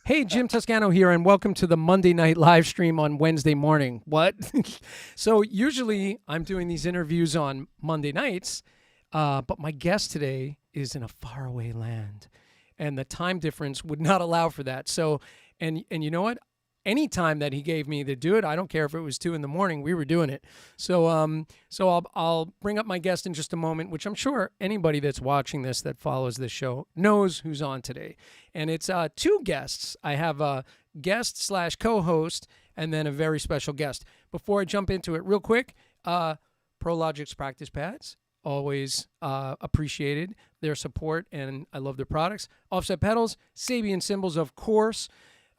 Hey, Jim Toscano here, and welcome to the Monday night live stream on Wednesday morning. What? So, usually I'm doing these interviews on Monday nights, but my guest today is in a faraway land, and the time difference would not allow for that. So, and you know what? Any time that he gave me to do it, I don't care if it was 2 in the morning, we were doing it. So I'll bring up my guest in just a moment, which I'm sure anybody that's watching this that follows this show knows who's on today. And it's two guests. I have a guest slash co-host and then a very special guest. Before I jump into it, real quick, ProLogic's practice pads, always appreciated their support, and I love their products. Offset pedals, Sabian cymbals, of course,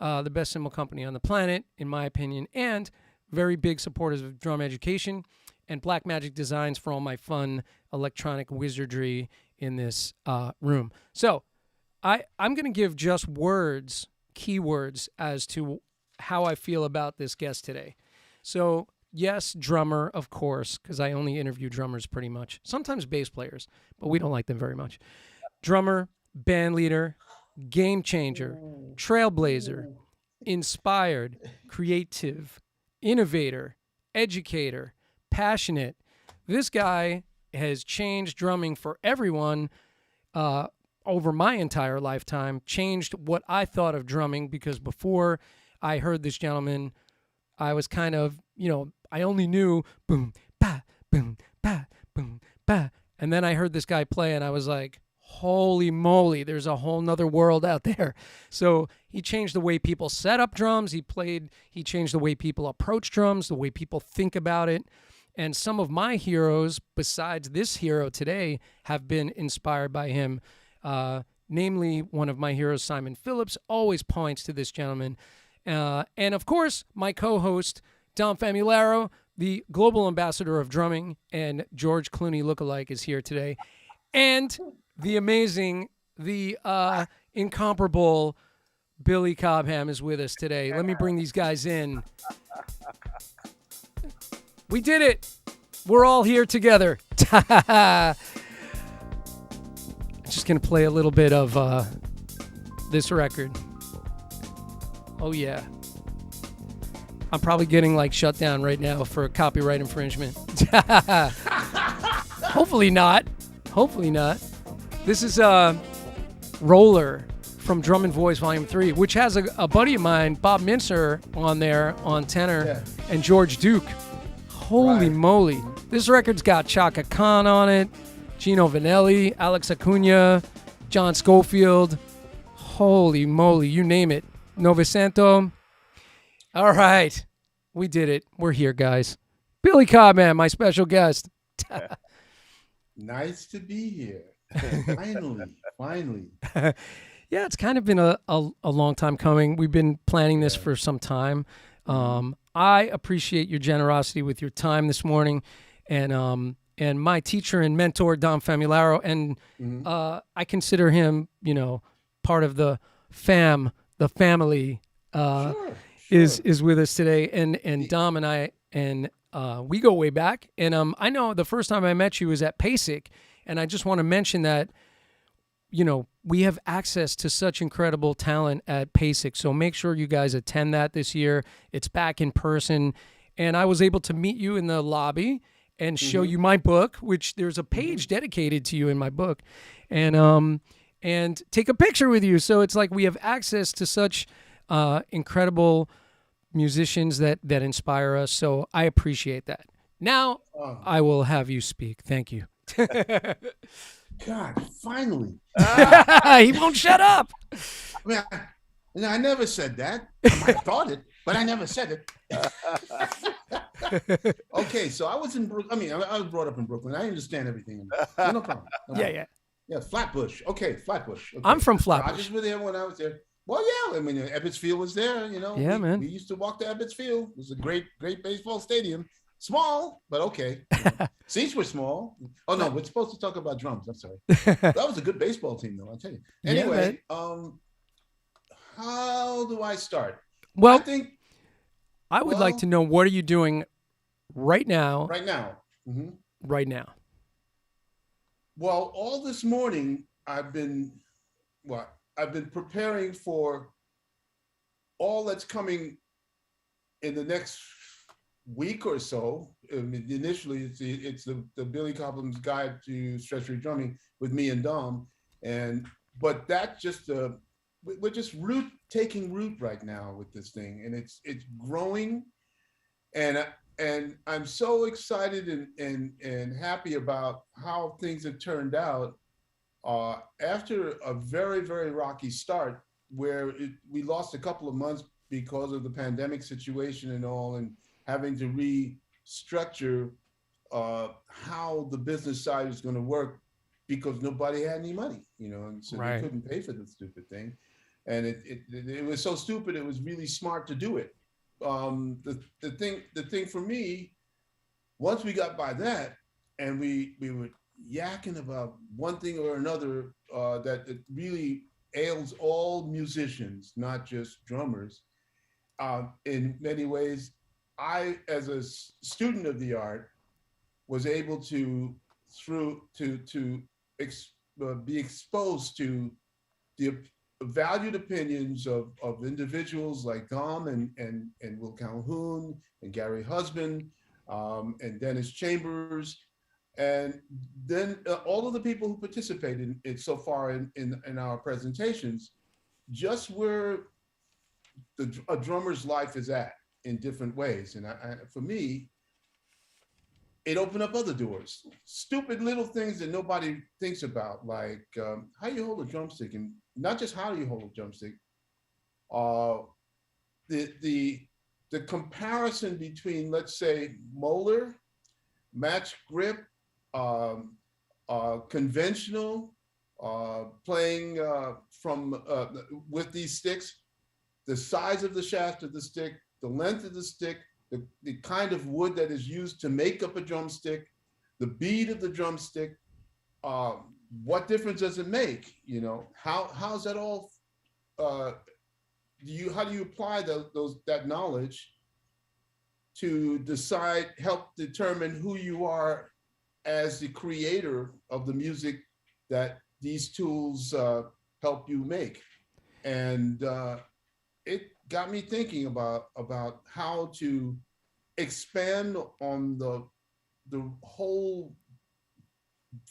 the best cymbal company on the planet, in my opinion, and very big supporters of drum education, and Black Magic Designs for all my fun electronic wizardry in this room. So I'm going to give just words, keywords, as to how I feel about this guest today. So, yes, drummer, of course, because I only interview drummers pretty much. Sometimes bass players, but we don't like them very much. Drummer, band leader, game changer, trailblazer, inspired, creative, innovator, educator, passionate. This guy has changed drumming for everyone over my entire lifetime, changed what I thought of drumming, because before I heard this gentleman, I was kind of, I only knew boom, ba, boom, ba, boom, ba. And then I heard this guy play and I was like, holy moly, there's a whole nother world out there. So he changed the way people set up drums. He changed the way people approach drums, the way people think about it. And some of my heroes, besides this hero today, have been inspired by him. Namely, one of my heroes, Simon Phillips, always points to this gentleman. And of course, my co-host, Dom Famularo, the global ambassador of drumming and George Clooney lookalike, is here today. And the amazing, the incomparable Billy Cobham is with us today. Let me bring these guys in. We did it. We're all here together. Just going to play a little bit of this record. Oh, yeah. I'm probably getting shut down right now for copyright infringement. Hopefully not. Hopefully not. This is Roller from Drum and Voice Volume 3, which has a buddy of mine, Bob Mincer, on there on tenor, and George Duke. Holy moly. This record's got Chaka Khan on it, Gino Vanelli, Alex Acuna, John Schofield. Holy moly, you name it. Novesanto. All right. We did it. We're here, guys. Billy Cobham, my special guest. Nice to be here. Finally. Yeah, it's kind of been a long time coming. We've been planning this for some time. I appreciate your generosity with your time this morning, and my teacher and mentor, Dom Famularo, and I consider him, part of the family. Sure. Is with us today, and Dom and I, and we go way back. And I know the first time I met you was at PASIC, and I just want to mention that, we have access to such incredible talent at PASIC. So make sure you guys attend that this year. It's back in person, and I was able to meet you in the lobby and show you my book, which there's a page dedicated to you in my book, and take a picture with you. So it's like we have access to such incredible musicians that inspire us. So I appreciate that. Now I will have you speak. Thank you. God, finally. He won't shut up. I never said that. I might have thought it, but I never said it. Okay, so I was in Brooklyn. I was brought up in Brooklyn. I understand everything. No problem. Yeah, Flatbush. Okay, Flatbush. Okay. I'm from Flatbush. Rogers were there when I was there. Well, yeah, Ebbets Field was there, Yeah, man. We used to walk to Ebbets Field. It was a great baseball stadium. Small, but okay. Seats were small. Oh, no, we're supposed to talk about drums. I'm sorry. That was a good baseball team, though, I'll tell you. Anyway, how do I start? Well, I would like to know, what are you doing right now? Right now. Right now. Well, all this morning, I've been preparing for all that's coming in the next week or so. I mean, initially, it's the Billy Cobham's Guide to Stress-Free Drumming with me and Dom, but that's just we're just taking root right now with this thing, and it's growing, and I'm so excited and happy about how things have turned out. After a very, very rocky start, where we lost a couple of months because of the pandemic situation and all, and having to restructure how the business side is going to work because nobody had any money, and so Right. they couldn't pay for the stupid thing. And it was so stupid, it was really smart to do it. The thing for me, once we got by that, and we were yakking about one thing or another that it really ails all musicians, not just drummers. In many ways, I, as a student of the art, was able to be exposed to the valued opinions of individuals like Dom and Will Calhoun and Gary Husband and Dennis Chambers, and then all of the people who participated in so far in our presentations, just where a drummer's life is at in different ways. And for me, it opened up other doors, stupid little things that nobody thinks about, like how you hold a drumstick, and not just how you hold a drumstick. The comparison between, let's say, molar, match grip, conventional, playing with these sticks, the size of the shaft of the stick, the length of the stick, the kind of wood that is used to make up a drumstick, the bead of the drumstick, what difference does it make? How's that all? How do you apply that knowledge to help determine who you are as the creator of the music that these tools help you make? And it got me thinking about how to expand on the whole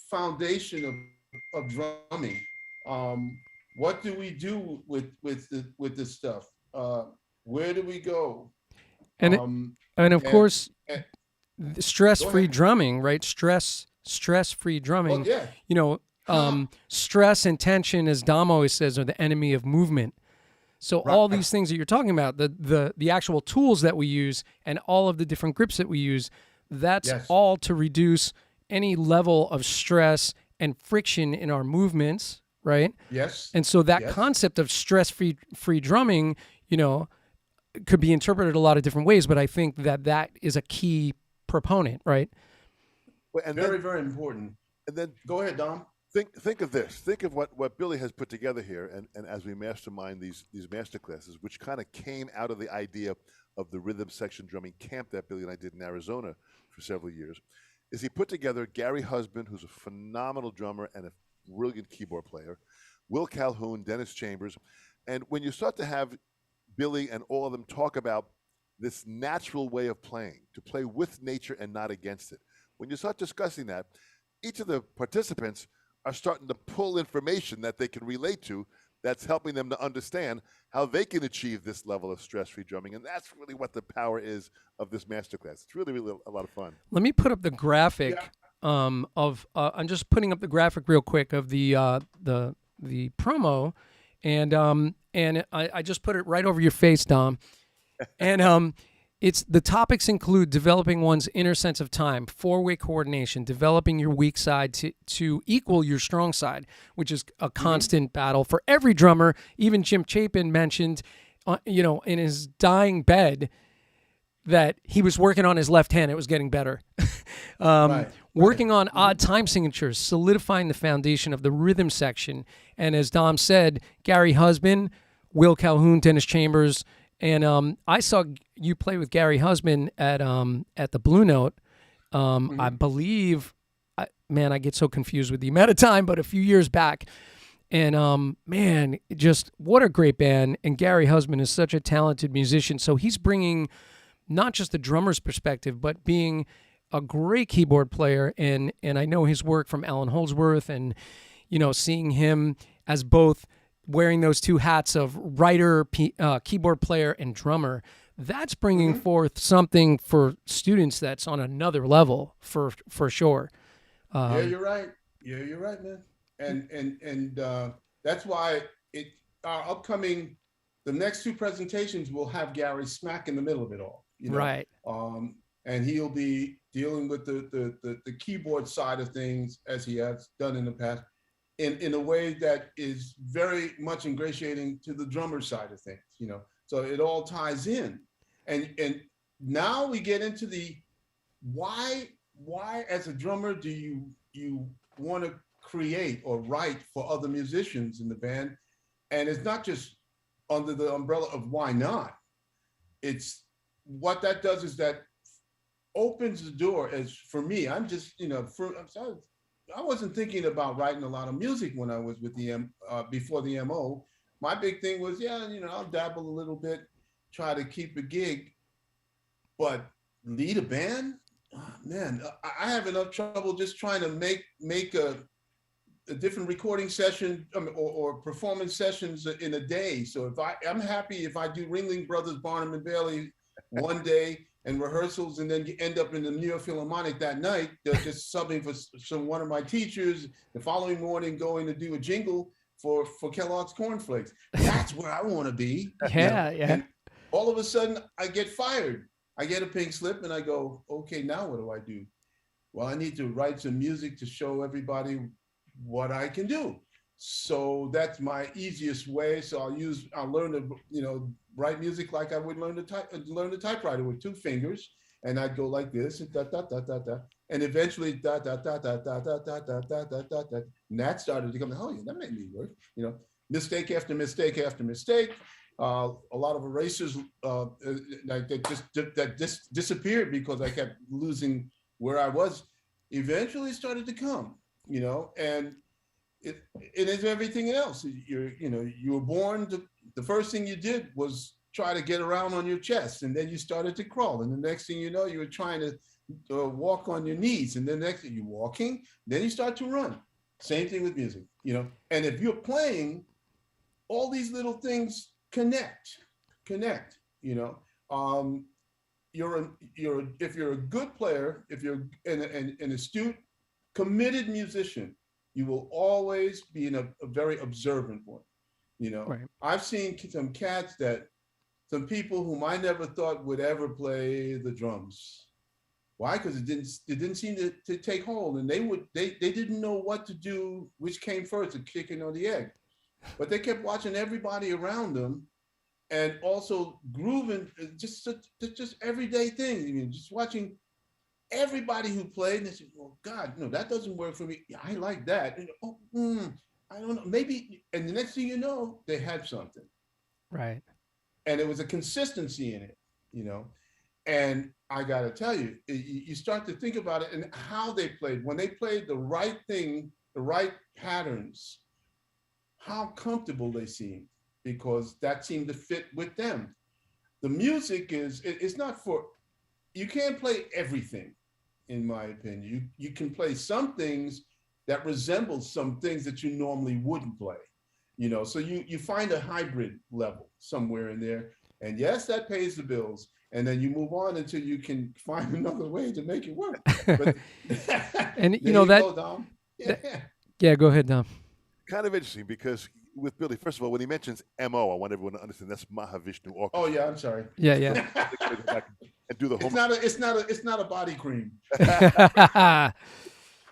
foundation of drumming. What do we do with this stuff? Where do we go? And of course, stress-free drumming, right? Stress-free drumming. Well, yeah. Stress and tension, as Dom always says, are the enemy of movement. So all these things that you're talking about, the actual tools that we use and all of the different grips that we use, that's all to reduce any level of stress and friction in our movements, right? Yes. And so that concept of stress-free drumming, could be interpreted a lot of different ways, but I think that is a key proponent, right? Well, and very, very important. And then go ahead, Dom. Think of this. Think of what Billy has put together here, and as we mastermind these master classes, which kind of came out of the idea of the rhythm section drumming camp that Billy and I did in Arizona for several years, is he put together Gary Husband, who's a phenomenal drummer and a brilliant keyboard player, Will Calhoun, Dennis Chambers, and when you start to have Billy and all of them talk about this natural way of playing, to play with nature and not against it, when you start discussing that, each of the participants are starting to pull information that they can relate to that's helping them to understand how they can achieve this level of stress-free drumming. And that's really what the power is of this masterclass. It's really, really a lot of fun. Let me put up the graphic I'm just putting up the graphic real quick of the promo, and I just put it right over your face, Dom. And it's the topics include developing one's inner sense of time, four-way coordination, developing your weak side to equal your strong side, which is a constant battle for every drummer. Even Jim Chapin mentioned, in his dying bed, that he was working on his left hand. It was getting better. Working on odd time signatures, solidifying the foundation of the rhythm section. And as Dom said, Gary Husband, Will Calhoun, Dennis Chambers, and I saw you play with Gary Husband at the Blue Note. I believe, I get so confused with the amount of time, but a few years back. And man, just what a great band. And Gary Husband is such a talented musician. So he's bringing not just the drummer's perspective, but being a great keyboard player. And I know his work from Alan Holdsworth, and seeing him as both wearing those two hats of writer, keyboard player, and drummer. That's bringing forth something for students that's on another level for sure. Yeah, you're right. Yeah, you're right, man. And that's why the next two presentations will have Gary smack in the middle of it all. Right. And he'll be dealing with the keyboard side of things as he has done in the past, in a way that is very much ingratiating to the drummer side of things. So it all ties in. And now we get into the why as a drummer do you want to create or write for other musicians in the band? And it's not just under the umbrella of why not. It's what that does is that opens the door. As for me, I'm just I wasn't thinking about writing a lot of music when I was with the before the MO. My big thing was I'll dabble a little bit, try to keep a gig, but lead a band, oh, man, I have enough trouble just trying to make a different recording session or performance sessions in a day. So I'm happy if I do Ringling Brothers, Barnum and Bailey one day and rehearsals, and then you end up in the New York Philharmonic that night, just subbing for one of my teachers. The following morning, going to do a jingle for Kellogg's Cornflakes. That's where I want to be. Yeah. And all of a sudden, I get fired. I get a pink slip, and I go, okay, now what do I do? Well, I need to write some music to show everybody what I can do. So that's my easiest way. So I'll learn to, write music like I would learn the typewriter with two fingers. And I'd go like this, and da, da, da, da, da. And eventually, da, da, da, da, da, da, da, da, da, da, da, da. And that started to come, oh yeah, that made me work. Mistake after mistake after mistake. A lot of erasers that just disappeared because I kept losing where I was. Eventually started to come, and it is everything else. You were born. The first thing you did was try to get around on your chest, and then you started to crawl, and the next thing you know, you were trying to walk on your knees, and then next thing you're walking, then you start to run. Same thing with music, And if you're playing, all these little things connect. If you're a good player, if you're an astute, committed musician, you will always be in a very observant one. Right. I've seen some people whom I never thought would ever play the drums. Why? Because it didn't seem to take hold, and they didn't know what to do, which came first, the chicken or the egg. But they kept watching everybody around them, and also grooving, just everyday things. Just watching everybody who played, and they said, "Well, God, no, that doesn't work for me. Yeah, I like that." And, I don't know, maybe. And the next thing you know, they had something, Right. and it was a consistency in it, And I got to tell you, you start to think about it and how they played. When they played the right thing, the right patterns, how comfortable they seemed, because that seemed to fit with them. The music it's not for, you can't play everything, in my opinion. You can play some things that resemble some things that you normally wouldn't play, so you find a hybrid level somewhere in there. And yes, that pays the bills. And then you move on until you can find another way to make it work. But and go, Dom. Yeah, go ahead, Dom. Kind of interesting because with Billy, first of all, when he mentions MO, I want everyone to understand that's Mahavishnu Orchestra. Oh yeah, I'm sorry. Yeah. And do the It's not a body cream.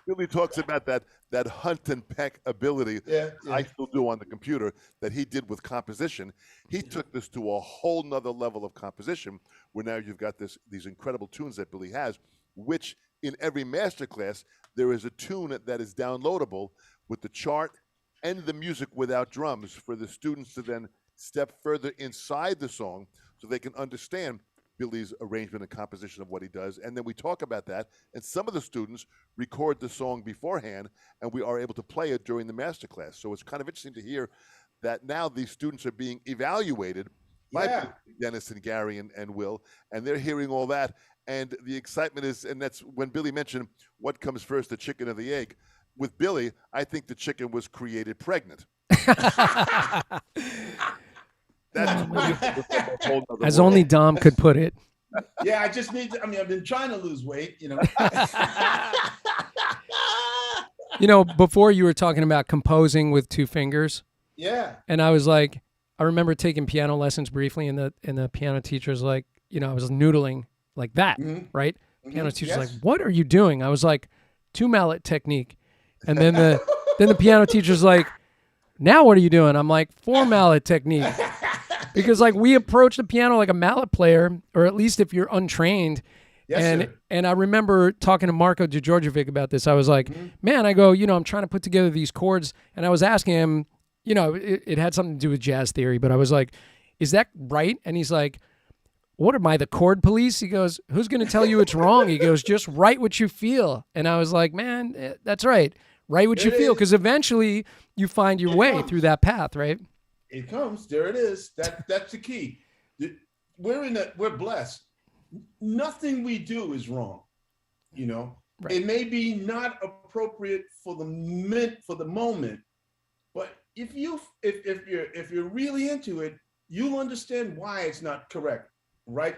Billy talks about that hunt and peck ability. Yeah. I still do on the computer that he did with composition. He took this to a whole nother level of composition, where now you've got these incredible tunes that Billy has, which in every masterclass there is a tune that is downloadable with the chart and the music without drums for the students to then step further inside the song so they can understand Billy's arrangement and composition of what he does, and then we talk about that. And some of the students record the song beforehand, and we are able to play it during the master class. So it's kind of interesting to hear that now these students are being evaluated by Dennis and Gary and Will, and they're hearing all that. And the excitement is, and that's when Billy mentioned what comes first, the chicken or the egg. With Billy, I think the chicken was created pregnant. As only Dom could put it. Yeah, I just need to, I've been trying to lose weight, Before you were talking about composing with two fingers. Yeah. And I was like, I remember taking piano lessons briefly, and the piano teacher's like, I was noodling like that, right? Piano teacher's like, "What are you doing?" I was like, "Two mallet technique." And then the piano teacher's like, "Now what are you doing?" I'm like, "Four mallet technique." Because we approach the piano like a mallet player, or at least if you're untrained. Yes, sir. And I remember talking to Marco Djordjevic about this. I was like, man, I go, I'm trying to put together these chords, and I was asking him, it had something to do with jazz theory, but I was like, is that right? And he's like, what am I, the chord police? He goes, who's going to tell you it's wrong? He goes, just write what you feel. And I was like, man, that's right. Write what you feel, because eventually you find your way through that path, right? It comes. There it is. That's the key. We're blessed. Nothing we do is wrong. Right. It may be not appropriate for the moment, but if you're really into it, you'll understand why it's not correct, right?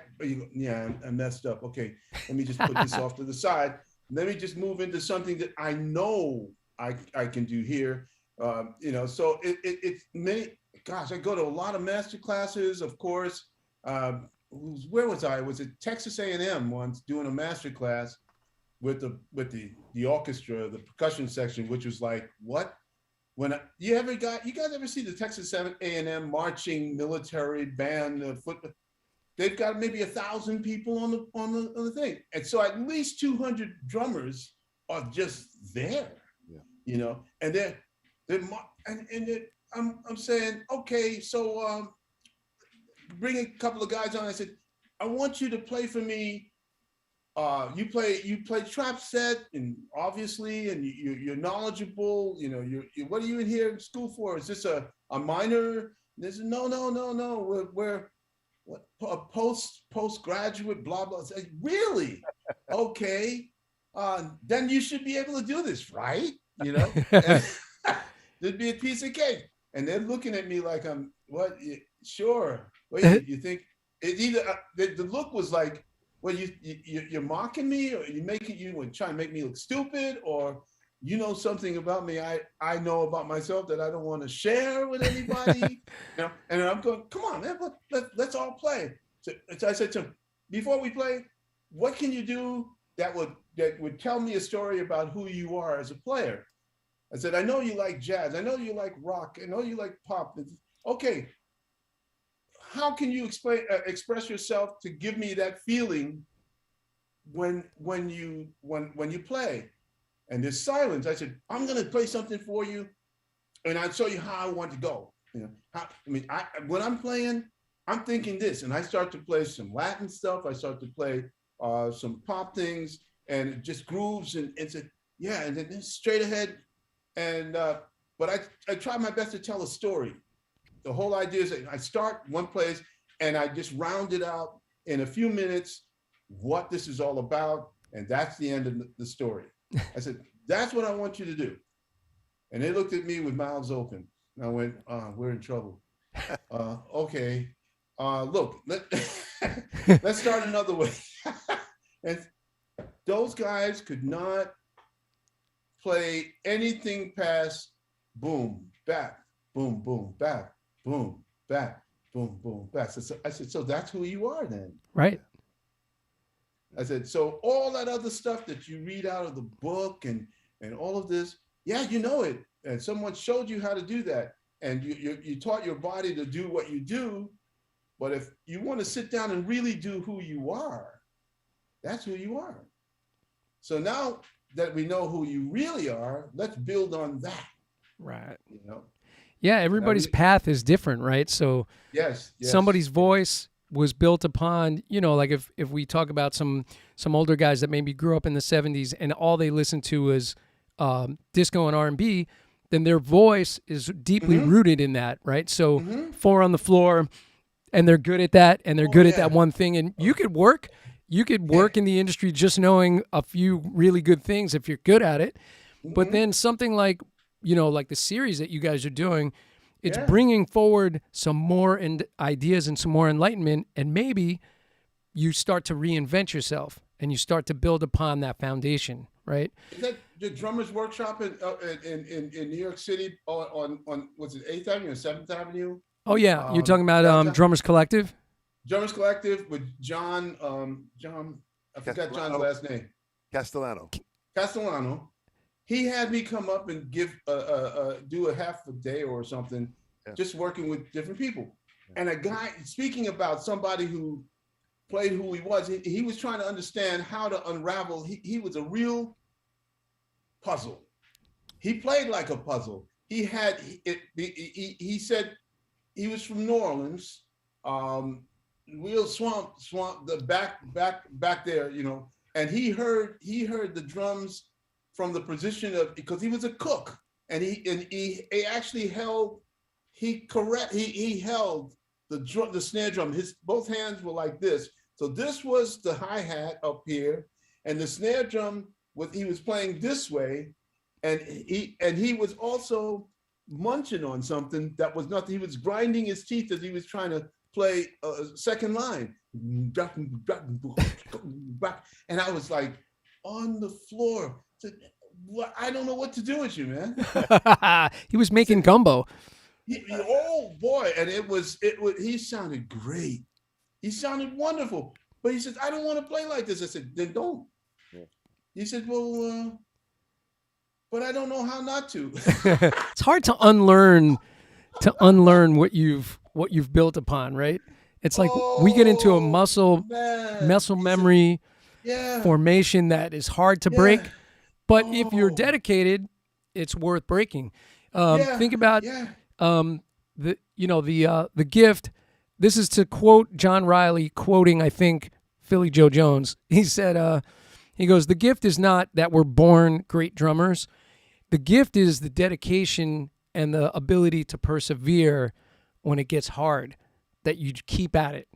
Yeah, I messed up. Okay, let me just put this off to the side. Let me just move into something that I know I can do here. So it's many. Gosh, I go to a lot of master classes, of course. Where was I? Was it Texas A&M once doing a master class with the orchestra, the percussion section, which was like, what? You guys ever see the Texas A&M marching military band football? They've got maybe 1,000 people on the thing, and so at least 200 drummers are just there, and I'm saying, okay, so bring a couple of guys on. I said, I want you to play for me. You play trap set, and obviously, and you're knowledgeable. What are you in here in school for? Is this a minor? They said, no. We're a postgraduate, blah blah. I said, really? Okay. Then you should be able to do this, right? There'd be a piece of cake. And they're looking at me like I'm, what? Sure. Wait, you think it either the look was like, well, you're mocking me, or you trying to make me look stupid, or something about me I know about myself that I don't want to share with anybody. And I'm going, come on, man, let's all play. So I said to him, before we play, what can you do that would tell me a story about who you are as a player? I said, I know you like jazz. I know you like rock. I know you like pop. Okay. How can you express yourself to give me that feeling when you play? And there's silence. I said, I'm going to play something for you, and I'll show you how I want to go. When I'm playing, I'm thinking this, and I start to play some Latin stuff. I start to play some pop things, and it just grooves and said, yeah, and then straight ahead. And but I try my best to tell a story. The whole idea is that I start one place and I just round it out in a few minutes what this is all about, and that's the end of the story. I said, that's what I want you to do. And they looked at me with mouths open. And I went, we're in trouble. Okay. Look, let's start another way. And those guys could not play anything past boom, back, boom, boom, back, boom, back, boom, boom, back. So I said, so that's who you are then. Right. I said, so all that other stuff that you read out of the book and all of this, yeah, you know it. And someone showed you how to do that. And you taught your body to do what you do. But if you want to sit down and really do who you are, that's who you are. So now that we know who you really are, let's build on that. Right. Yeah, everybody's path is different, right? So yes. somebody's voice was built upon, like if we talk about some older guys that maybe grew up in the 70s and all they listened to was disco and R&B, then their voice is deeply rooted in that, right? So 4 on the floor, and they're good at that, and they're good at that one thing. And you could work in the industry just knowing a few really good things if you're good at it. But then something like, like the series that you guys are doing, it's bringing forward some more ideas and some more enlightenment, and maybe you start to reinvent yourself and you start to build upon that foundation, right? Is that the Drummers Workshop in New York City on what's it, 8th Avenue or 7th Avenue? Oh yeah, you're talking about Drummers Collective? Drummers Collective with John, I forgot John's last name. Castellano. He had me come up and give do a half a day or something, just working with different people. And a guy speaking about somebody who played who he was. He was trying to understand how to unravel. He was a real puzzle. He played like a puzzle. He said he was from New Orleans, real swamp, the back there, and he heard the drums from the position of, because he was a cook, and he actually held the snare drum. His both hands were like this. So this was the hi-hat up here, and the snare drum he was playing this way, and he was also munching on something that was nothing. He was grinding his teeth as he was trying to play a second line. And I was like on the floor. I don't know what to do with you, man. He was making gumbo. Oh boy. And he sounded great. He sounded wonderful. But he said, I don't want to play like this. I said, then don't. Yeah. He said, well, but I don't know how not to. It's hard to unlearn what you've built upon, right? It's like we get into a muscle memory formation that is hard to break. But if you're dedicated, it's worth breaking. Think about the gift. This is to quote John Riley, quoting, I think, Philly Joe Jones. He said, he goes, the gift is not that we're born great drummers. The gift is the dedication and the ability to persevere when it gets hard, that you keep at it.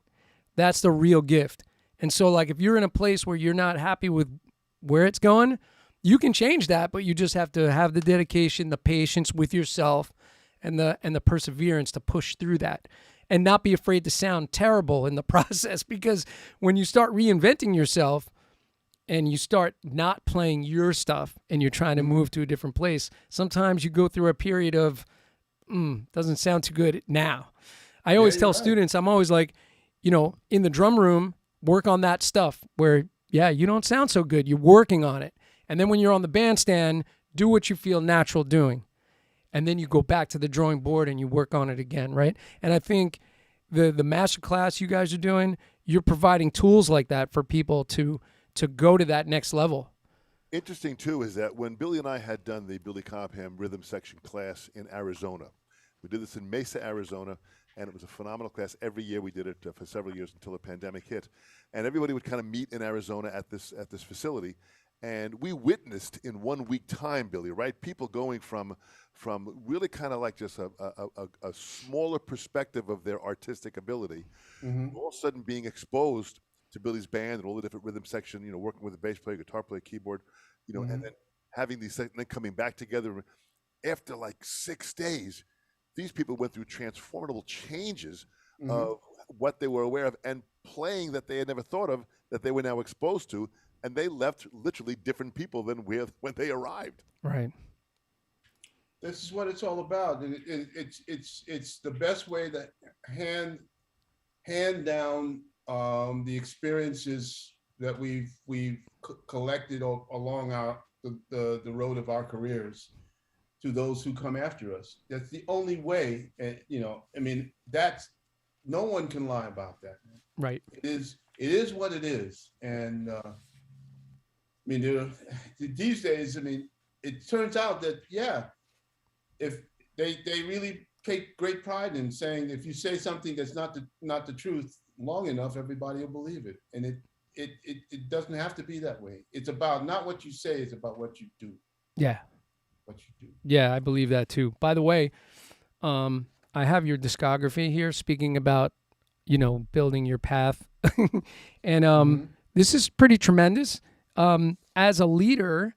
That's the real gift. And so, like, if you're in a place where you're not happy with where it's going, you can change that, but you just have to have the dedication, the patience with yourself, and the perseverance to push through that, and not be afraid to sound terrible in the process. Because when you start reinventing yourself and you start not playing your stuff and you're trying to move to a different place, sometimes you go through a period of, doesn't sound too good now. I always tell students, I'm always like, in the drum room, work on that stuff where, you don't sound so good. You're working on it. And then when you're on the bandstand, do what you feel natural doing. And then you go back to the drawing board and you work on it again, right? And I think the master class you guys are doing, you're providing tools like that for people to go to that next level. Interesting, too, is that when Billy and I had done the Billy Cobham rhythm section class in Arizona, we did this in Mesa, Arizona, and it was a phenomenal class. Every year we did it for several years until the pandemic hit. And everybody would kind of meet in Arizona at this facility. And we witnessed in 1 week time, Billy, right? People going from really kind of like just a smaller perspective of their artistic ability, all of a sudden being exposed to Billy's band and all the different rhythm section, working with a bass player, guitar player, keyboard, and then having these, and then coming back together. After like 6 days, these people went through transformative changes of what they were aware of and playing that they had never thought of, that they were now exposed to. And they left literally different people than when they arrived. Right. This is what it's all about. It's the best way to hand down the experiences that we've collected along the road of our careers to those who come after us. That's the only way. And that's, no one can lie about that. Right. It is what it is. And these days, it turns out that, if they really take great pride in saying, if you say something that's not the truth, long enough, everybody will believe it. And it doesn't have to be that way. It's about not what you say, it's about what you do. Yeah. What you do. Yeah, I believe that too. By the way, I have your discography here speaking about, building your path. And this is pretty tremendous. As a leader,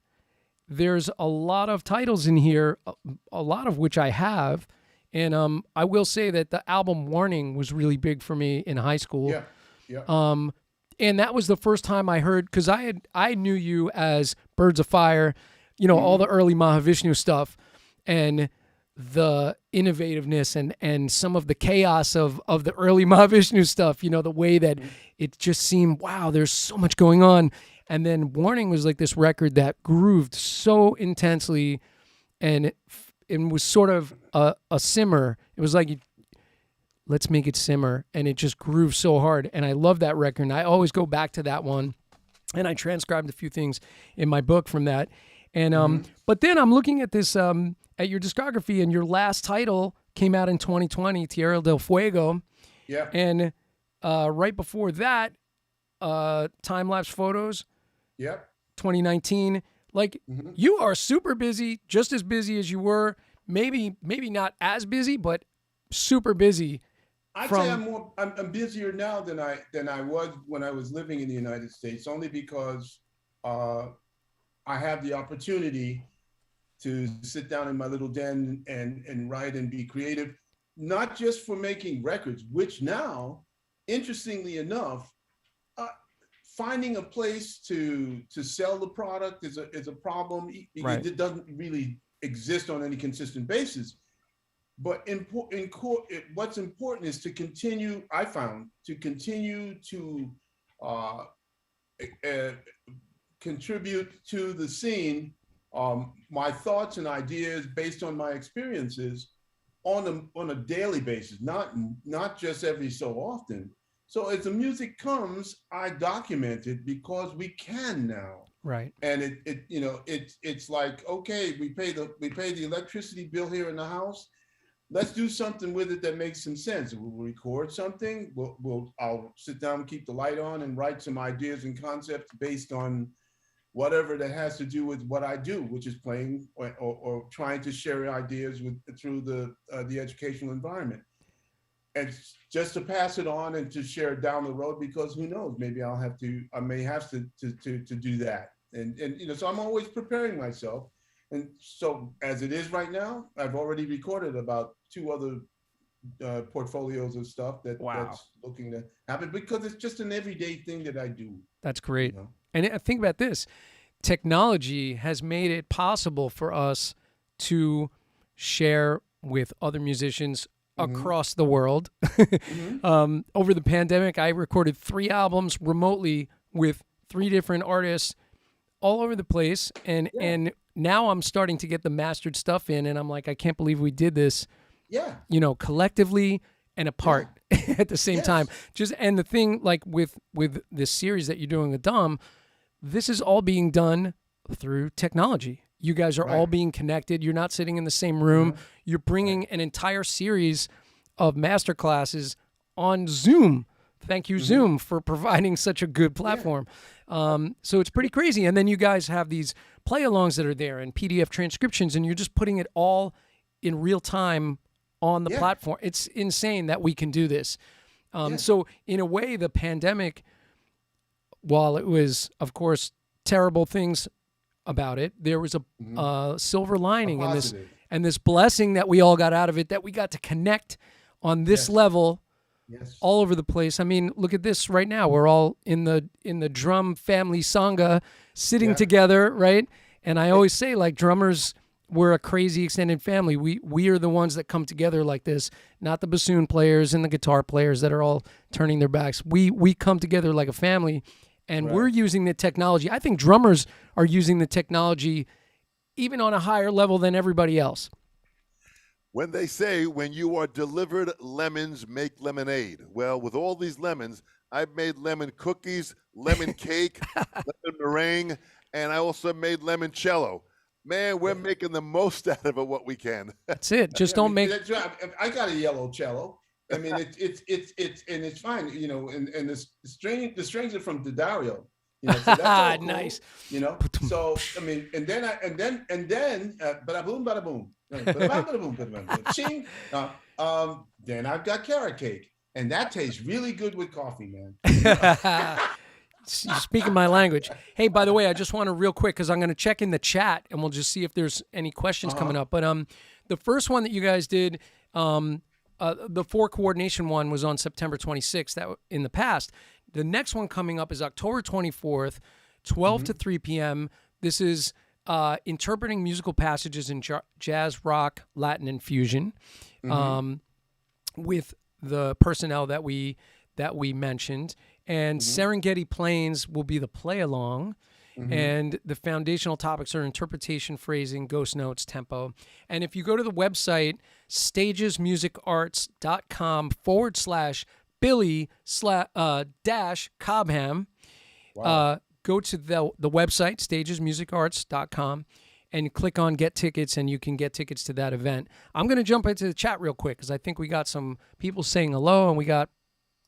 there's a lot of titles in here, a lot of which I have. And I will say that the album Warning was really big for me in high school. Yeah. Yeah. And that was the first time I heard, because I knew you as Birds of Fire, all the early Mahavishnu stuff, and the innovativeness and some of the chaos of the early Mahavishnu stuff, the way that it just seemed, wow, there's so much going on. And then Warning was like this record that grooved so intensely, and it was sort of a simmer. It was like, let's make it simmer, and it just grooved so hard. And I love that record, and I always go back to that one. And I transcribed a few things in my book from that. And but then I'm looking at this at your discography, and your last title came out in 2020, Tierra del Fuego. Yeah. And right before that, Time Lapse Photos. Yep. 2019. Like, you are super busy, just as busy as you were. Maybe not as busy, but super busy. I'd say I'm busier now than I was when I was living in the United States, only because I have the opportunity to sit down in my little den and write and be creative, not just for making records, which now, interestingly enough, finding a place to sell the product is a problem. Right. It doesn't really exist on any consistent basis. But what's important is to continue. I found to continue to contribute to the scene, my thoughts and ideas based on my experiences on a daily basis, not just every so often. So as the music comes, I document it because we can now. Right. And it's like, okay, we pay the electricity bill here in the house. Let's do something with it that makes some sense. We'll record something. I'll sit down, keep the light on, and write some ideas and concepts based on whatever that has to do with what I do, which is playing or trying to share ideas through the educational environment. And just to pass it on and to share it down the road, because who knows, maybe I may have to do that. And so I'm always preparing myself. And so as it is right now, I've already recorded about 2 other portfolios of stuff that's looking to happen, because it's just an everyday thing that I do. That's great. And think about this. Technology has made it possible for us to share with other musicians across the world. Over the pandemic, I recorded 3 albums remotely with 3 different artists all over the place. And now I'm starting to get the mastered stuff in, and I'm like, I can't believe we did this, collectively and apart at the same time. And the thing, like with this series that you're doing with Dom, this is all being done through technology. You guys are all being connected. You're not sitting in the same room. You're bringing an entire series of master classes on Zoom. Thank you, Zoom, for providing such a good platform. So it's pretty crazy. And then you guys have these play-alongs that are there and PDF transcriptions, and you're just putting it all in real time on the platform. It's insane that we can do this. So in a way, the pandemic, while it was, of course, terrible things about it, there was a silver lining and this blessing that we all got out of it, that we got to connect on this level all over the place. I mean, look at this right now. We're all in the drum family sangha sitting together, right? And I always say, like, drummers, we're a crazy extended family. We are the ones that come together like this, not the bassoon players and the guitar players that are all turning their backs. We come together like a family. And we're using the technology. I think drummers are using the technology even on a higher level than everybody else. When they say, when you are delivered lemons, make lemonade. Well, with all these lemons, I've made lemon cookies, lemon cake, lemon meringue, and I also made limoncello. Man, we're making the most out of it, what we can. That's it. Just don't make... I got a yellow cello. I mean, it's fine, you know, and the strings are from Dario, you know, so that's all cool, Nice. you know. So I mean, bada boom, bada boom, bada boom, bada boom, ching. Then I've got carrot cake, and that tastes really good with coffee, man. You know? You're speaking my language. Hey, by the way, I just want to real quick because I'm going to check in the chat and we'll just see if there's any questions coming up. But the first one that you guys did, the 4 coordination one was on September 26th. That in the past. The next one coming up is October 24th, 12 to 3 p.m. This is interpreting musical passages in jazz, rock, Latin, and fusion, with the personnel that we mentioned. And Serengeti Plains will be the play along. And the foundational topics are interpretation, phrasing, ghost notes, tempo. And if you go to the website, stagesmusicarts.com/Billy-Cobham, go to the website, stagesmusicarts.com, and click on Get Tickets, and you can get tickets to that event. I'm going to jump into the chat real quick because I think we got some people saying hello, and we got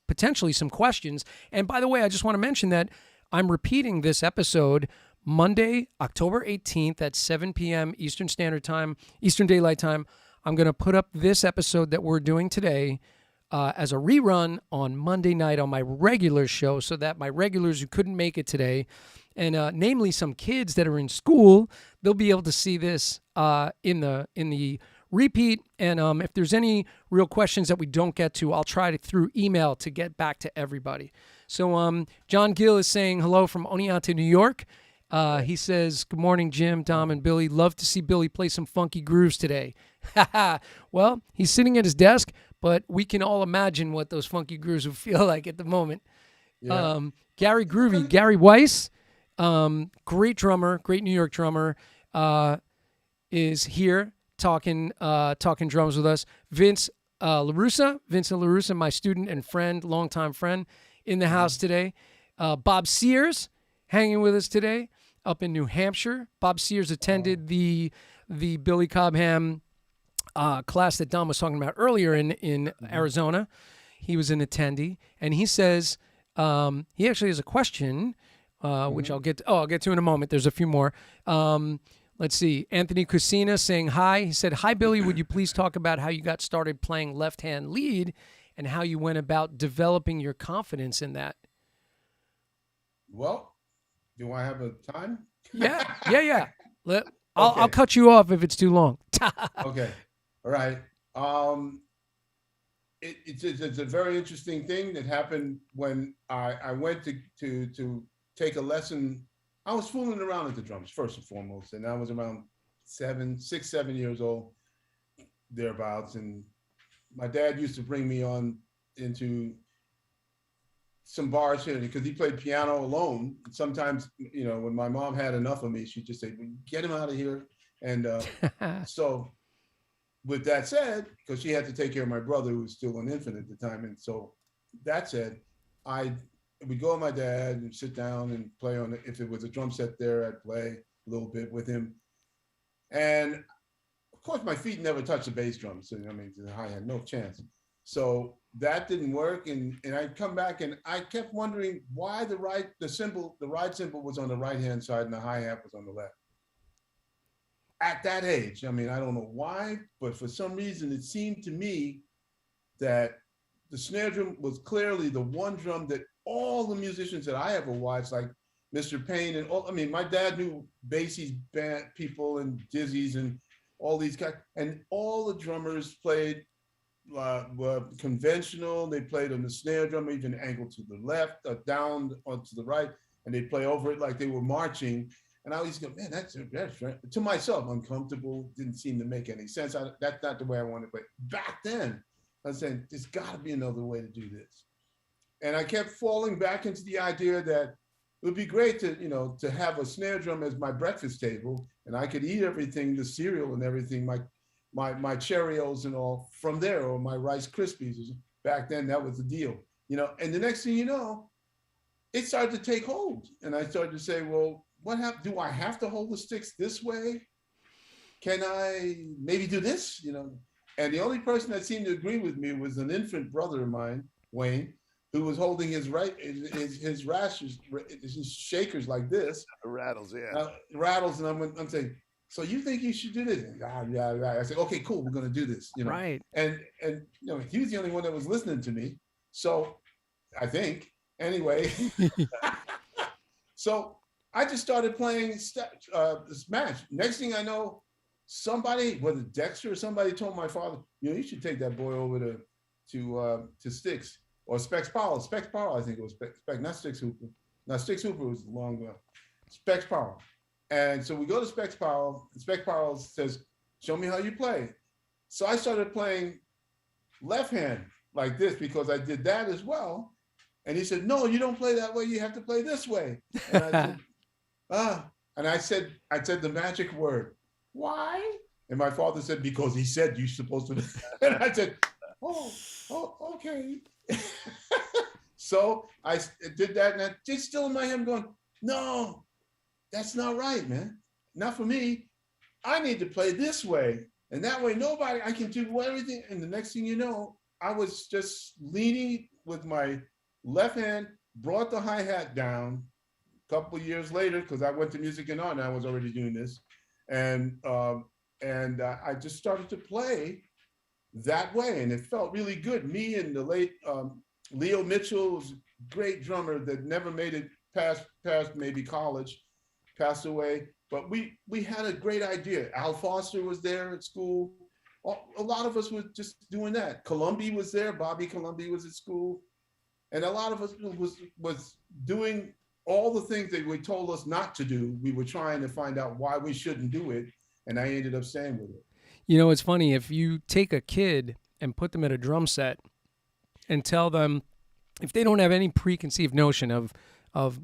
potentially some questions. And by the way, I just want to mention that I'm repeating this episode Monday, October 18th at 7 p.m. Eastern Standard Time, Eastern Daylight Time. I'm going to put up this episode that we're doing today as a rerun on Monday night on my regular show so that my regulars who couldn't make it today, and namely some kids that are in school, they'll be able to see this in the repeat. And if there's any real questions that we don't get to, I'll try to through email to get back to everybody. So John Gill is saying hello from Oneonta, New York. He says, good morning, Jim, Dom, and Billy. Love to see Billy play some funky grooves today. Well, he's sitting at his desk, but we can all imagine what those funky grooves would feel like at the moment. Yeah. Gary Groovy, Gary Weiss, great drummer, great New York drummer, is here talking drums with us. Vincent LaRussa, my student and friend, longtime friend, in the house today. Bob Sears hanging with us today up in New Hampshire. Bob Sears attended the Billy Cobham class that Dom was talking about earlier in Arizona. He was an attendee, and he says he actually has a question, which I'll get to in a moment. There's a few more. Let's see. Anthony Cusina saying hi. He said, hi, Billy. Would you please talk about how you got started playing left-hand lead and how you went about developing your confidence in that? Well, do I have a time? Yeah. I'll cut you off if it's too long. Okay. All right. It's a very interesting thing that happened when I went to take a lesson. I was fooling around with the drums first and foremost, and I was around 7 years old, thereabouts. And my dad used to bring me on into some bars here because he played piano alone. Sometimes, you know, when my mom had enough of me, she'd just say, "Get him out of here." And so, with that said, because she had to take care of my brother who was still an infant at the time, and so that said, I would go with my dad and sit down and play on it. If it was a drum set there, I'd play a little bit with him. And of course, my feet never touched the bass drum. So, I mean, the hi-hat, no chance. So that didn't work. And I'd come back and I kept wondering why the ride cymbal was on the right-hand side and the hi-hat was on the left. At that age, I mean, I don't know why, but for some reason, it seemed to me that the snare drum was clearly the one drum that all the musicians that I ever watched, like Mr. Payne and all, I mean, my dad knew Basie's band people and Dizzy's and all these guys, and all the drummers played were conventional. They played on the snare drum, even angled to the left, down onto the right, and they play over it like they were marching. And I always go, man, that's right. To myself, uncomfortable, didn't seem to make any sense. That's not the way I want to play. Back then, I was saying, there's got to be another way to do this. And I kept falling back into the idea that it would be great to, you know, to have a snare drum as my breakfast table, and I could eat everything, the cereal and everything, my Cheerios and all from there, or my Rice Krispies. Back then, that was the deal, you know. And the next thing you know, it started to take hold, and I started to say, well, do I have to hold the sticks this way? Can I maybe do this, you know? And the only person that seemed to agree with me was an infant brother of mine, Wayne, who was holding his rashes, his shakers like this. Rattles, yeah. Rattles, and I'm saying, so you think you should do this? Yeah. I said, okay, cool, we're gonna do this, Right. And he was the only one that was listening to me. So I think anyway. So I just started playing Smash. Next thing I know, somebody, whether Dexter or somebody, told my father, you should take that boy over to Sticks or Specs Powell. Specs Powell, I think it was Specs, not Sticks Hooper. Now Sticks Hooper was long ago. Specs Powell. And so we go to Specs Powell, and Specs Powell says, show me how you play. So I started playing left hand like this because I did that as well. And he said, no, you don't play that way. You have to play this way. And I said, and I said the magic word, why? And my father said, because he said you're supposed to. And I said, oh, okay. So I did that, and it's still in my head. I'm going, no, that's not right, man. Not for me. I need to play this way. And that way, I can do everything. And the next thing you know, I was just leaning with my left hand, brought the hi-hat down a couple of years later, because I went to music and art and I was already doing this. And I just started to play that way. And it felt really good. Me and the late Leo Mitchell, was a great drummer that never made it past maybe college, passed away. But we had a great idea. Al Foster was there at school. A lot of us were just doing that. Columbi was there. Bobby Columbi was at school. And a lot of us was doing all the things that they told us not to do. We were trying to find out why we shouldn't do it. And I ended up staying with it. It's funny. If you take a kid and put them at a drum set and tell them, if they don't have any preconceived notion of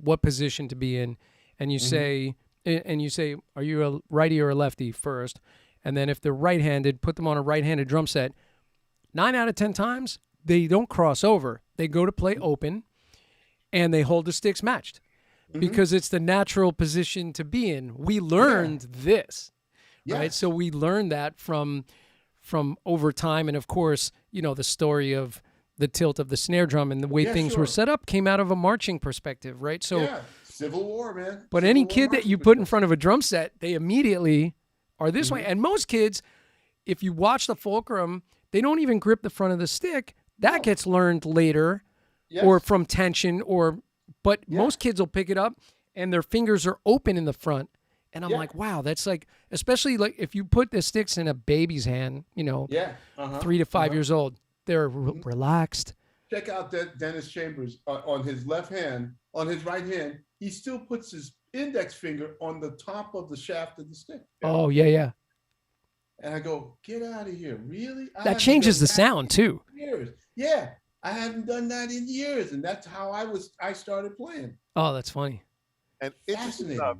what position to be in, and you say, are you a righty or a lefty first? And then if they're right-handed, put them on a right-handed drum set. 9 out of 10 times, they don't cross over. They go to play open, and they hold the sticks matched because it's the natural position to be in. We learned this, right? So we learned that from over time. And, of course, the story of the tilt of the snare drum and the way things were set up came out of a marching perspective, right? So Civil War, man. But any kid that you put in front of a drum set, they immediately are this way. And most kids, if you watch the fulcrum, they don't even grip the front of the stick. That gets learned later or from tension but most kids will pick it up and their fingers are open in the front. And I'm like, wow, that's like, especially like if you put the sticks in a baby's hand, 3 to 5 years old, they're relaxed. Check out Dennis Chambers on his left hand, on his right hand, he still puts his index finger on the top of the shaft of the stick. Oh, yeah. And I go, get out of here. Really? That changes the sound too. Years. Yeah. I haven't done that in years. And that's how I started playing. Oh, that's funny. And interesting enough,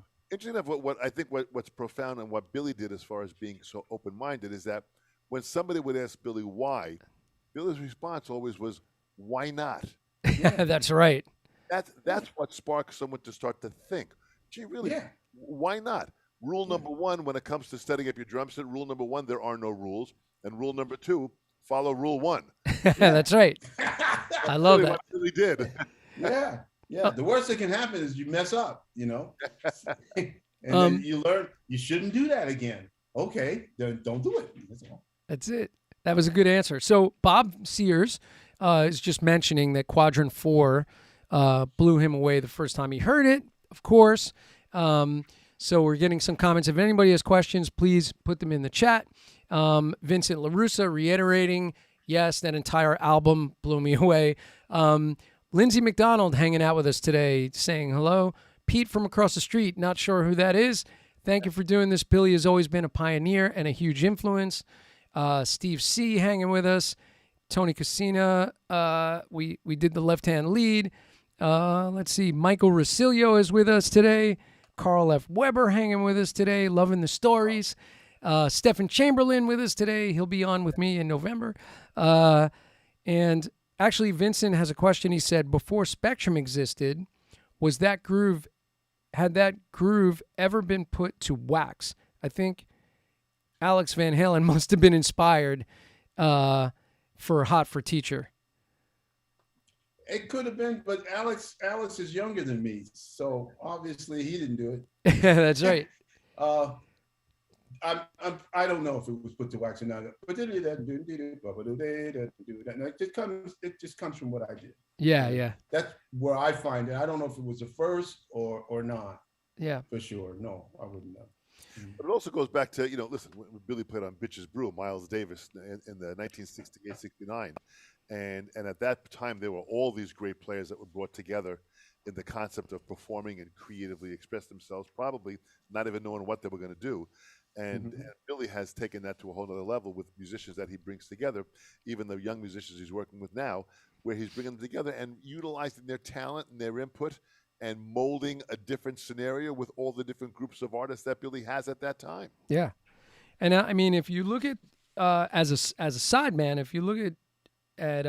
what I think what's profound and what Billy did as far as being so open-minded is that when somebody would ask Billy why, Billy's response always was, why not? Yeah. That's right. That's what sparks someone to start to think, gee, really, why not? Rule number one, when it comes to setting up your drum set, rule number one, there are no rules. And rule number two, follow rule one. That's right. I love that. What Billy did. Yeah. The worst that can happen is you mess up, and then you learn you shouldn't do that again. Okay, then don't do it. That's all. That's it. That was a good answer. So Bob Sears is just mentioning that Quadrant 4 blew him away the first time he heard it, of course. So we're getting some comments. If anybody has questions, please put them in the chat. Vincent LaRussa reiterating, yes, that entire album blew me away. Lindsay McDonald hanging out with us today saying hello. Pete from across the street, not sure who that is. Thank you for doing this. Billy has always been a pioneer and a huge influence. Steve C. hanging with us. Tony Casina, we did the left-hand lead. Let's see, Michael Rosilio is with us today. Carl F. Weber hanging with us today, loving the stories. Stephen Chamberlain with us today. He'll be on with me in November. And actually, Vincent has a question. He said, before Spectrum existed, had that groove ever been put to wax? I think Alex Van Halen must have been inspired. for Hot for Teacher. It could have been, but Alex is younger than me, so obviously he didn't do That's right. it. I don't know if it was put to wax or not, but it just comes from what I did. Yeah. That's where I find it. I don't know if it was the first or not. Yeah, for sure. No, I wouldn't know. But it also goes back to, listen, when Billy played on Bitches Brew, Miles Davis in the 1968-69. And at that time, there were all these great players that were brought together in the concept of performing and creatively express themselves, probably not even knowing what they were going to do. And Billy has taken that to a whole other level with musicians that he brings together, even the young musicians he's working with now, where he's bringing them together and utilizing their talent and their input and molding a different scenario with all the different groups of artists that Billy has at that time. Yeah. And I mean, if you look at, as a sideman, if you look at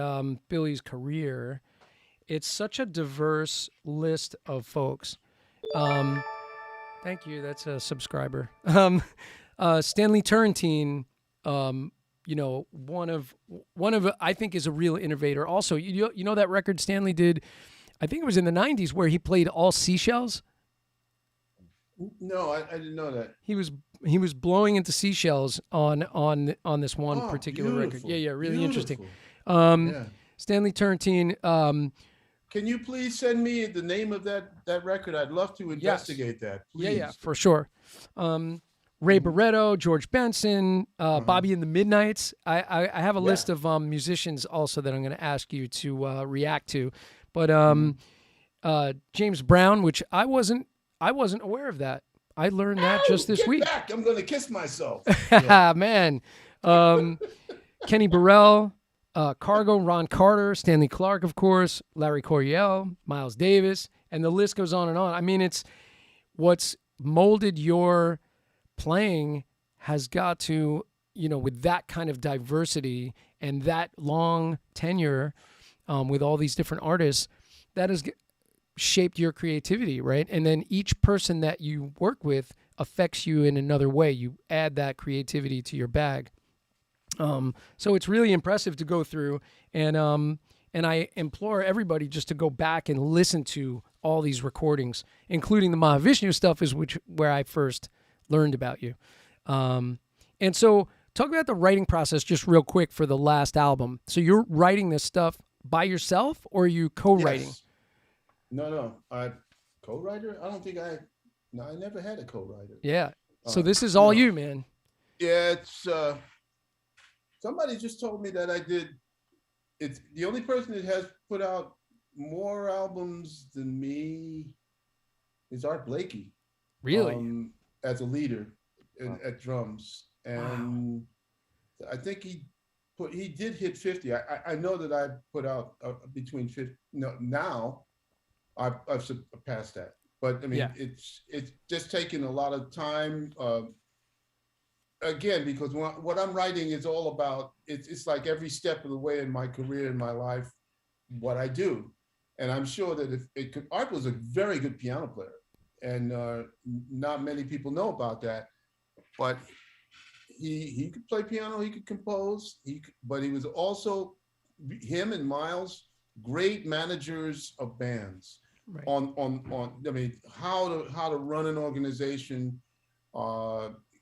Billy's career, it's such a diverse list of folks. Thank you. That's a subscriber. Stanley Turrentine, one of I think is a real innovator. Also, you know that record Stanley did, I think it was in the 90s, where he played all seashells. No, I didn't know that. He was blowing into seashells on this one particular record. Yeah, really interesting. Stanley Turrentine. Can you please send me the name of that record? I'd love to investigate that. Please. Yeah, for sure. Ray Barretto, George Benson, Bobby and the Midnights. I have a list of musicians also that I'm going to ask you to react to. But James Brown, which I wasn't aware of that. I learned that just this week. Back. I'm going to kiss myself. Man. Kenny Burrell, Cargo, Ron Carter, Stanley Clarke, of course, Larry Coryell, Miles Davis, and the list goes on and on. I mean, it's what's molded your playing has got to, with that kind of diversity and that long tenure with all these different artists, that has shaped your creativity, right? And then each person that you work with affects you in another way. You add that creativity to your bag. So it's really impressive to go through, and I implore everybody just to go back and listen to all these recordings, including the Mahavishnu stuff, where I first learned about you. And so talk about the writing process just real quick for the last album. So you're writing this stuff by yourself, or are you co-writing? Yes. No, I co-writer. I don't think I never had a co-writer. Yeah. So this is all you, man. Yeah, it's somebody just told me that I did. It's the only person that has put out more albums than me is Art Blakey. Really? As a leader at drums, and I think he did hit 50. I know that I put out between 50. No, now I've surpassed that. But I mean, it's just taken a lot of time. Again, because what I'm writing is all about, it's like every step of the way in my career, in my life, what I do. And I'm sure that Art was a very good piano player, and not many people know about that, but he could play piano, he could compose, but he was also, him and Miles, great managers of bands. Right. I mean, how to run an organization,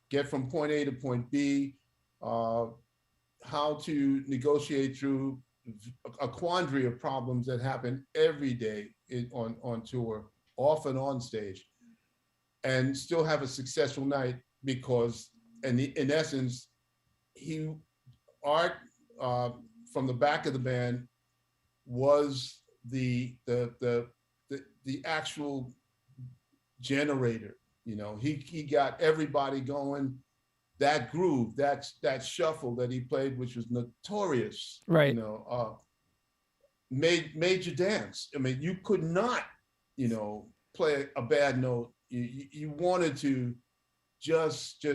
get from point A to point B, how to negotiate through a quandary of problems that happen every day on tour, off and on stage, and still have a successful night because, in essence, Art from the back of the band was the actual generator. He got everybody going. That groove, that shuffle that he played, which was notorious, right? Made you dance. I mean, you could not, play a bad note. You wanted to just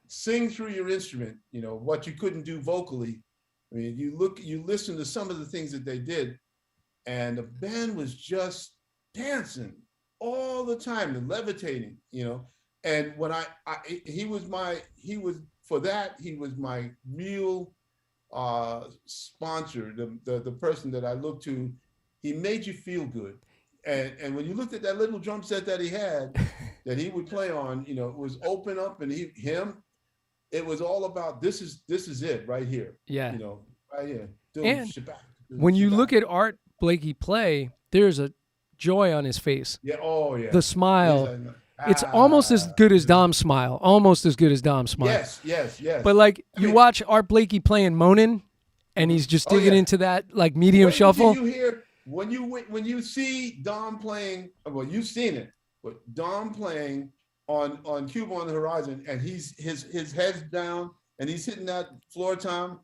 sing through your instrument. What you couldn't do vocally. I mean, you listen to some of the things that they did, and the band was just dancing all the time and levitating, and when he was my real sponsor, the person that I looked to, he made you feel good. And when you looked at that little drum set that he had, that he would play on, you know, it was open up, and it was all about this is it right here, Yeah. you know, right here. And when you look at Art Blakey play, there's a joy on his face. yeah, oh yeah, The smile. It's almost as good as Dom's smile. Almost as good as Dom's smile. Yes, yes, yes. But like you watch Art Blakey playing Moanin', and he's just digging into that like medium shuffle. You hear when you see Dom playing, well, you've seen it, but Dom playing on Cuba on the Horizon, and his head's down, and he's hitting that floor tom.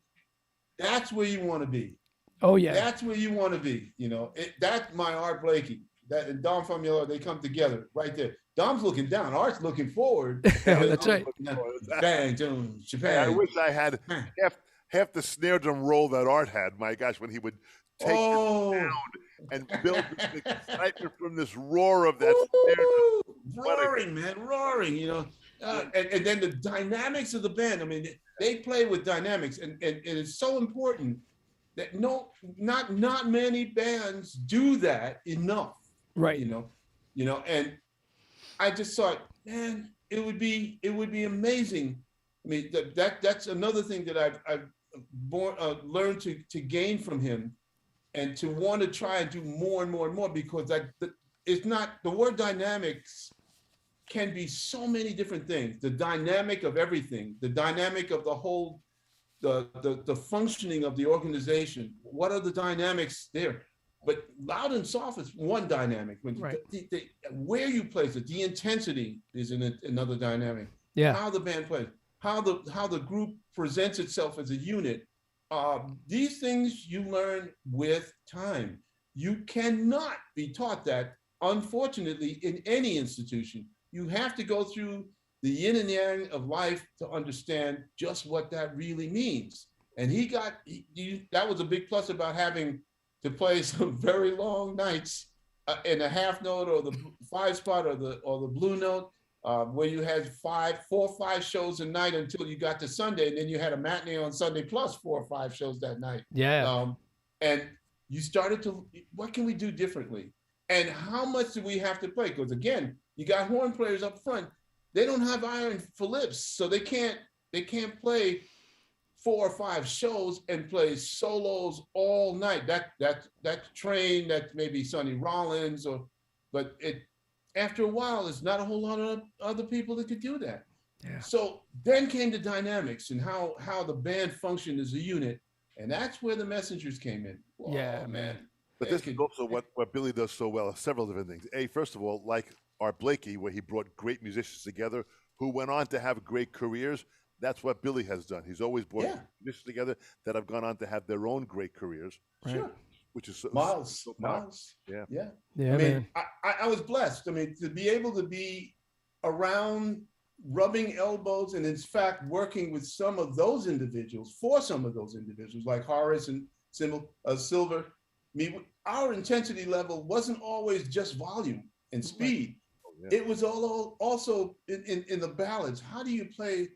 That's where you want to be. Oh yeah, that's where you want to be. You know, that's my Art Blakey. That and Dom Famularo, they come together right there. Dom's looking down, Art's looking forward. That's right. Bang, boom, I wish I had half the snare drum roll that Art had. My gosh, when he would take the sound and build the excitement from this roar of that snare drum. Roaring, man, roaring. You know, and then the dynamics of the band. I mean, they play with dynamics, and it's so important that not many bands do that enough. Right. You know, and I just thought, man, it would be amazing. I mean, that's another thing that I've learned to gain from him, and to want to try and do more and more and more, because it's not, the word dynamics can be so many different things. The dynamic of everything, the dynamic of the whole, the functioning of the organization. What are the dynamics there? But loud and soft is one dynamic. When where you place it, the intensity is another dynamic. Yeah. How the band plays, how the group presents itself as a unit. These things you learn with time. You cannot be taught that, unfortunately, in any institution. You have to go through the yin and yang of life to understand just what that really means. And that was a big plus about having to play some very long nights in a half note or the 5-spot or the blue note, where you had 4 or 5 shows a night until you got to Sunday, and then you had a matinee on Sunday plus 4 or 5 shows that night. Yeah. And you started to, what can we do differently? And how much do we have to play? Because again, you got horn players up front. They don't have iron for lips, so they can't play 4 or 5 shows and play solos all night. That train, that maybe Sonny Rollins, but after a while, there's not a whole lot of other people that could do that. Yeah. So then came the dynamics and how the band functioned as a unit, and that's where the Messengers came in. Whoa, yeah, man. But this is also what Billy does so well. Several different things. First of all, like Art Blakey, where he brought great musicians together who went on to have great careers. That's what Billy has done. He's always brought musicians together that have gone on to have their own great careers. Right. Sure. Which is so Miles. Yeah. I mean, I was blessed. I mean, to be able to be around, rubbing elbows, and in fact, working with some of those individuals, like Horace and Silver. I mean, our intensity level wasn't always just volume and speed. It was also in the ballads. How do you play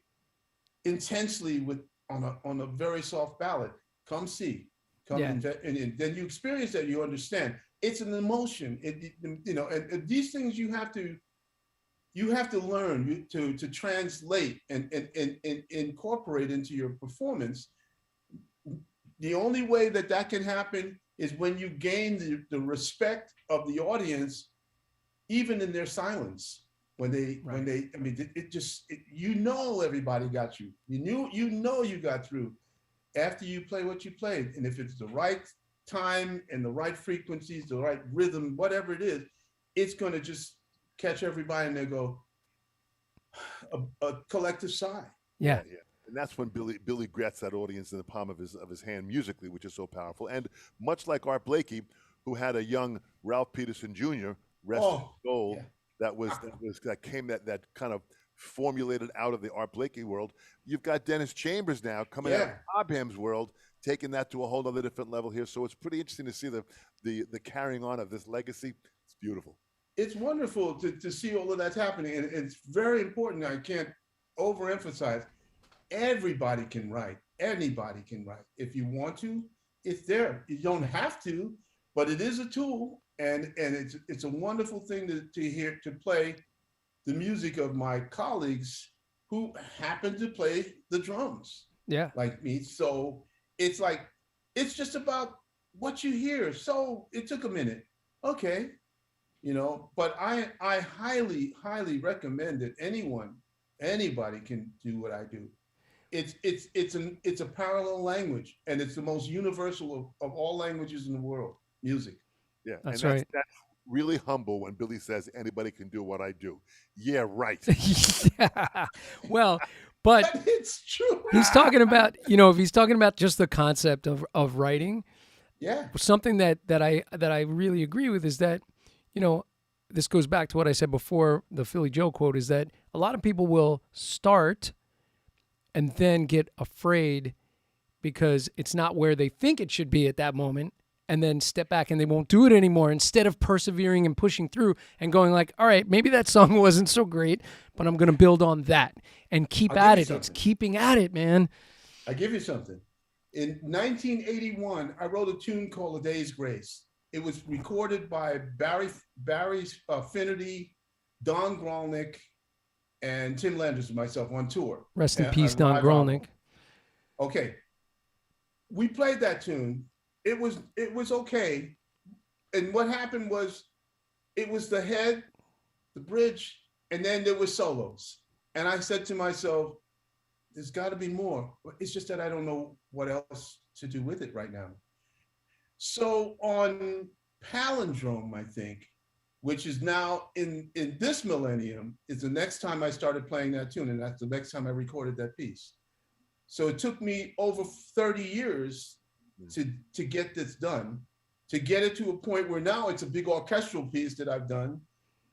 intensely on a very soft ballad? Come see, and then you experience that, you understand. It's an emotion. And these things you have to learn to translate and incorporate into your performance. The only way that can happen is when you gain the respect of the audience, even in their silence. When they, I mean, everybody got you. You got through after you play what you played. And if it's the right time and the right frequencies, the right rhythm, whatever it is, it's going to just catch everybody and they go a collective sigh. Yeah. And that's when Billy grabs that audience in the palm of his hand musically, which is so powerful. And much like Art Blakey, who had a young Ralph Peterson Jr., rest in soul, that kind of formulated out of the Art Blakey world. You've got Dennis Chambers now coming out of Cobham's world, taking that to a whole other different level here. So it's pretty interesting to see the carrying on of this legacy. It's beautiful. It's wonderful to see all of that's happening. And it's very important. I can't overemphasize. Everybody can write. Anybody can write. If you want to, it's there. You don't have to, but it is a tool, and it's a wonderful thing to hear, to play the music of my colleagues who happen to play the drums Yeah. like me. So it's like, it's just about what you hear. So it took a minute. Okay. But I highly recommend that anybody can do what I do. It's a parallel language, and it's the most universal of all languages in the world, music. Yeah, That's and right. that's really humble when Billy says anybody can do what I do. Yeah, right. Yeah. Well, but But it's true. he's talking about, if he's talking about just the concept of writing, Yeah. something that I really agree with is that, this goes back to what I said before, the Philly Joe quote, is that a lot of people will start and then get afraid because it's not where they think it should be at that moment, and then step back and they won't do it anymore, instead of persevering and pushing through and going like, all right, maybe that song wasn't so great, but I'm going to build on that and keep I'll at give it. you It's something. keeping at it, man. I give you something. In 1981, I wrote a tune called "A Day's Grace." It was recorded by Barry Finnerty, Don Grolnick, and Tim Landers and myself on tour. Rest in A peace, Don live Grolnick. album. Okay, we played that tune. It was okay, and what happened was, it was the head, the bridge, and then there was solos. And I said to myself, there's got to be more. It's just that I don't know what else to do with it right now. So on Palindrome, I think, which is now in this millennium, is the next time I started playing that tune, and that's the next time I recorded that piece. So it took me over 30 years to get this done, to get it to a point where now it's a big orchestral piece that I've done,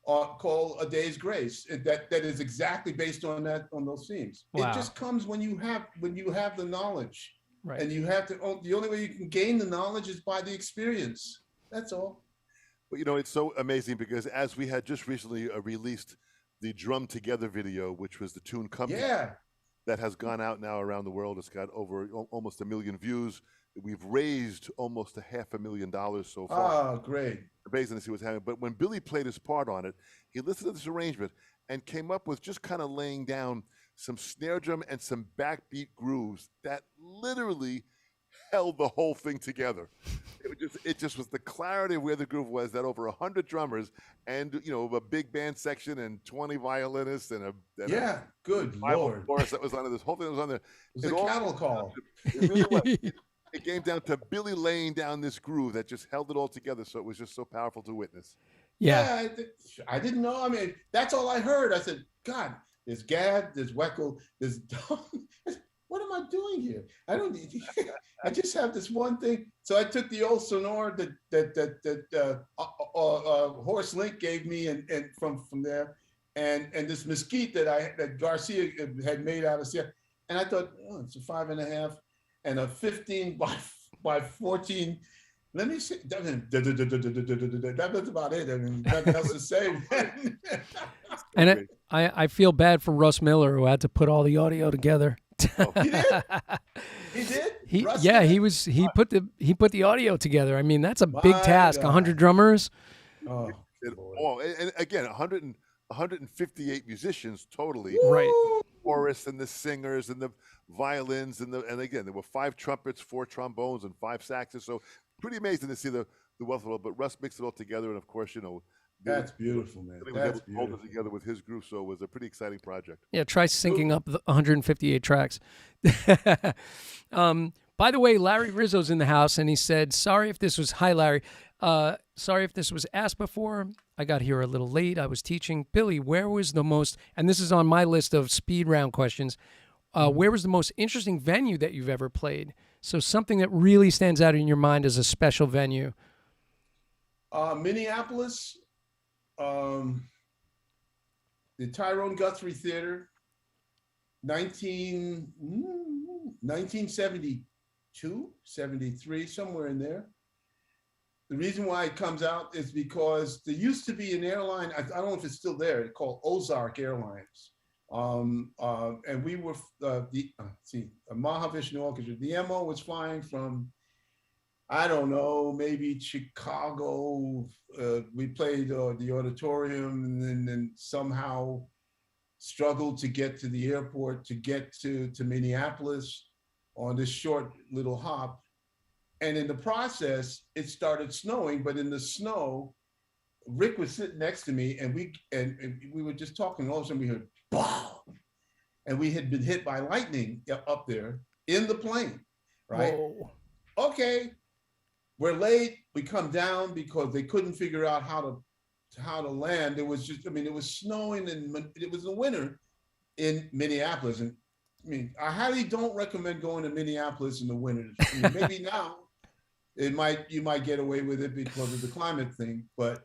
called "A Day's Grace." That is exactly based on those themes. Wow. It just comes when you have the knowledge, Right. and you have to. The only way you can gain the knowledge is by the experience. That's all. But it's so amazing because as we had just recently released the Drum Together video, which was the tune "Come Together," Yeah. that has gone out now around the world. It's got over almost 1 million views. We've raised almost $500,000 so far. Oh, great. Amazing to see what's happening. But when Billy played his part on it, he listened to this arrangement and came up with just kind of laying down some snare drum and some backbeat grooves that literally held the whole thing together. It just was the clarity of where the groove was, that over 100 drummers and a big band section and 20 violinists and Yeah. Good Lord. chorus that was on it. This whole thing was on there. It was a cattle call. It really was. It came down to Billy laying down this groove that just held it all together. So it was just so powerful to witness. Yeah. I didn't know. I mean, that's all I heard. I said, God, there's Gad, there's Weckl, there's Dom. What am I doing here? I don't need. I just have this one thing. So I took the old Sonor that Horace Link gave me, and from there, and this mesquite that Garcia had made out of Sierra, and I thought, oh, it's a 5.5 and a 15 by 14. Let me see. That's about it. I mean, nothing else to say. And I feel bad for Russ Miller, who had to put all the audio together. He did. He did. Russ Yeah, did? he put the audio together. I mean, that's a big My task. God. 100 drummers. Oh, And again, 158 musicians totally. Right. Chorus and the singers and the violins and again there were 5 trumpets, 4 trombones, and 5 saxes. So pretty amazing to see the wealth of it all. But Russ mixed it all together, and of course, that's beautiful, man. Billy was That's able to hold it beautiful. together with his groove. So it was a pretty exciting project. Yeah, try syncing up the 158 tracks. By the way, Larry Rizzo's in the house, and he said, sorry if this was, hi, Larry. Sorry if this was asked before. I got here a little late. I was teaching. Billy, where was the most, and this is on my list of speed round questions, where was the most interesting venue that you've ever played? So something that really stands out in your mind as a special venue. Minneapolis, the Tyrone Guthrie Theater, 1972, 73, somewhere in there. The reason why it comes out is because there used to be an airline, I don't know if it's still there, called Ozark Airlines. And we were Mahavishnu Orchestra. The MO was flying from, I don't know, maybe Chicago. We played the auditorium, and then somehow struggled to get to the airport, to get to Minneapolis on this short little hop. And in the process, it started snowing. But in the snow, Rick was sitting next to me, and we were just talking. All of a sudden, we heard "Bah!" and we had been hit by lightning up there in the plane. Right? Whoa. Okay, we're late. We come down because they couldn't figure out how to land. It was just, it was snowing, and it was the winter in Minneapolis. And I highly don't recommend going to Minneapolis in the winter. Maybe now you might get away with it because of the climate thing, but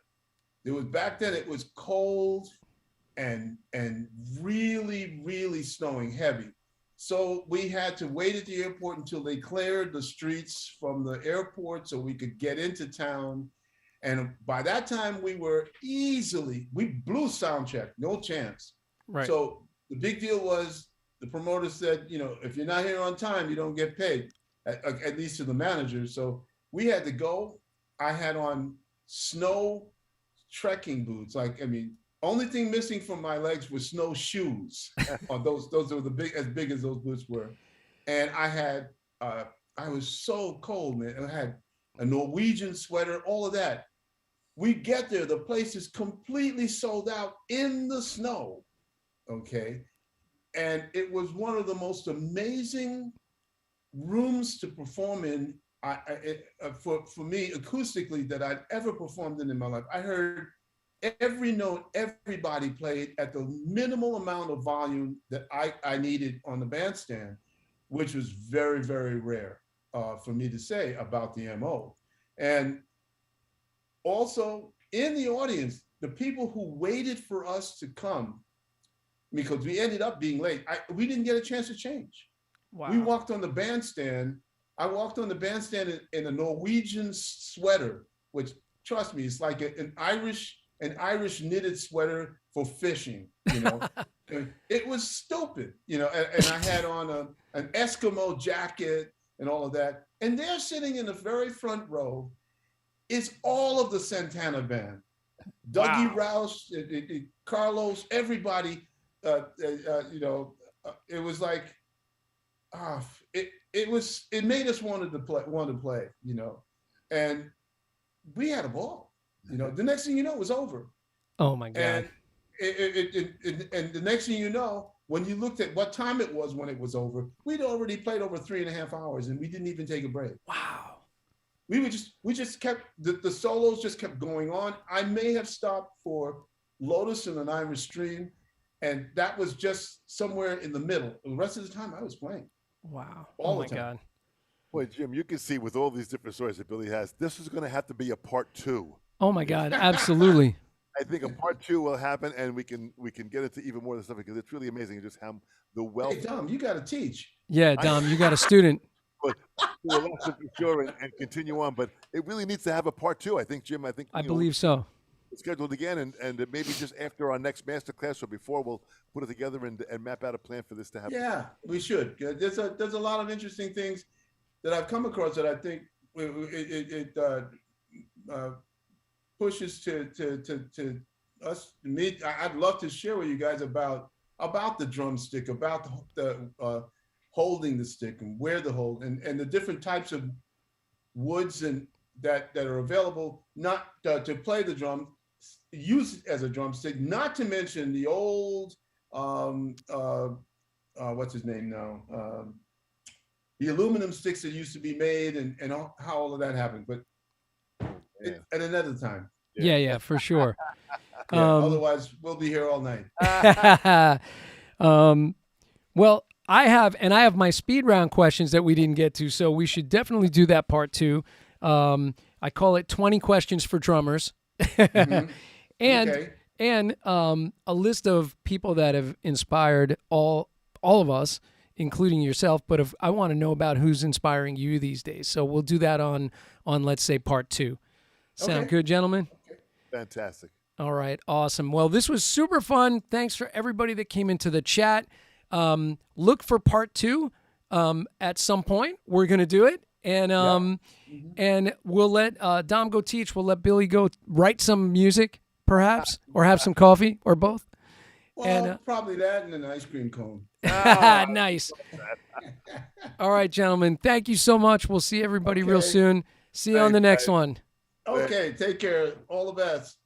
it was back then. It was cold and really, really snowing heavy. So we had to wait at the airport until they cleared the streets from the airport so we could get into town. And by that time, we blew sound check, no chance. Right. So the big deal was, the promoter said, if you're not here on time, you don't get paid, at least to the manager. So we had to go. I had on snow trekking boots. Only thing missing from my legs was snow shoes. Those were as big as those boots were. And I was so cold, man. I had a Norwegian sweater, all of that. We get there, the place is completely sold out in the snow, okay? And it was one of the most amazing rooms to perform in, for me, acoustically, that I'd ever performed in my life. I heard every note everybody played at the minimal amount of volume that I needed on the bandstand, which was very, very rare for me to say about the MO. And also in the audience, the people who waited for us to come, because we ended up being late, we didn't get a chance to change. Wow. We walked on the bandstand. I walked on the bandstand in a Norwegian sweater, which, trust me, it's like an Irish knitted sweater for fishing, It was stupid, and I had on an Eskimo jacket and all of that. And they're sitting in the very front row. It's all of the Santana band, Dougie Rouse, Carlos, everybody. It was like, it made us want to play, and we had a ball. The next thing you know, it was over. Oh my God! And the next thing you know, when you looked at what time it was when it was over, we'd already played over 3.5 hours, and we didn't even take a break. Wow! We just kept the solos just kept going on. I may have stopped for Lotus and an Irish Stream, and that was just somewhere in the middle. The rest of the time, I was playing. Wow! All oh my the time. God! Boy, Jim, you can see with all these different stories that Billy has, this is going to have to be a part 2. Oh my God! Absolutely. I think a part 2 will happen, and we can get into even more of the stuff, because it's really amazing just how the wealth. Hey, Dom, you got to teach. Yeah, Dom, you got a student. But for sure, and continue on. But it really needs to have a part 2. I think, Jim. I believe so. Scheduled again, and maybe just after our next master class or before, we'll put it together and map out a plan for this to happen. Yeah, we should. There's a lot of interesting things that I've come across that I think it pushes to us. Me, I'd love to share with you guys about the drumstick, about the holding the stick, and where the hold, and the different types of woods and that are available, not to play the drum, use it as a drumstick. Not to mention the old what's his name now, the aluminum sticks that used to be made, and how all of that happened. But at another time. Yeah, for sure. Otherwise, we'll be here all night. Well, I have my speed round questions that we didn't get to, so we should definitely do that part 2. I call it 20 questions for drummers. Mm-hmm. And a list of people that have inspired all of us, including yourself. But I want to know about who's inspiring you these days. So we'll do that on let's say part 2. Sound good, gentlemen? Okay. Fantastic. All right, awesome. Well, this was super fun. Thanks for everybody that came into the chat. Look for part 2 at some point. We're gonna do it, and and we'll let Dom go teach. We'll let Billy go write some music, perhaps, or have some coffee, or both. Well, And, probably that and an ice cream cone. Nice. All right, gentlemen. Thank you so much. We'll see everybody real Okay. soon. See you on the next one. Okay, take care. All the best.